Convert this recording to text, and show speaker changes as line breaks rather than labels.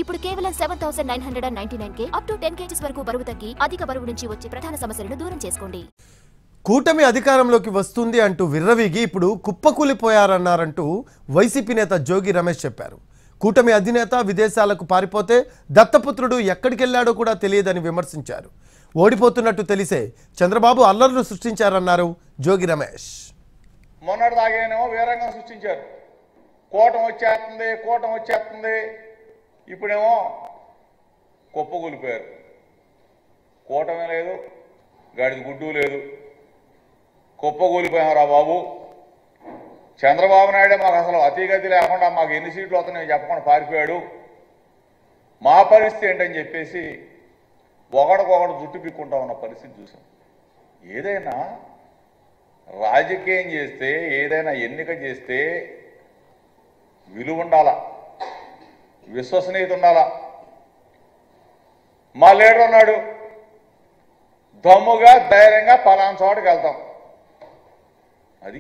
ఇప్పుడు కేవలం 7,999కే up to 10 kgs వరకు బరువు తగ్గి అధిక బరువు నుంచి వచ్చే ప్రధాన సమస్యలను దూరం చేసుకోండి.
కూటమి అధికారంలోకి వస్తుంది అంటూ విర్రవీగి ఇప్పుడు కుప్పకూలిపోయారన్నారంటూ వైసీపీ నేత జోగి రమేష్ చెప్పారు. కూటమి అధినేత విదేశాలకు పారిపోతే దత్తపుత్రుడు ఎక్కడికెళ్లాడో కూడా తెలియదని విమర్శించారు. ఓడిపోతున్నట్టు తెలిసే చంద్రబాబు అల్లర్లు సృష్టించారన్నారు జోగి రమేష్.
మొన్నటిదాగేనేమో వీరంగం సృష్టించారు. కోటం వచ్చేస్తుంది ఇప్పుడేమో కుప్పకూలిపోయారు. కోటమే లేదు, గాడిద గుడ్డు లేదు, కుప్పకూలిపోయాం రా బాబు. చంద్రబాబు నాయుడే మాకు అసలు అతిగతి లేకుండా మాకు ఎన్ని సీట్లు వస్తున్నాయో చెప్పకుండా పారిపోయాడు. మా పరిస్థితి ఏంటని చెప్పేసి ఒకడికొకడు జుట్టు పిక్కుంటా ఉన్న పరిస్థితి చూసాం. ఏదైనా రాజకీయం చేస్తే, ఏదైనా ఎన్నిక చేస్తే విలువ ఉండాలా, విశ్వసనీయత ఉండాలా. మా లీడర్ ఉన్నాడు, దమ్ముగా ధైర్యంగా పలానా చోటకి వెళ్తాం. అది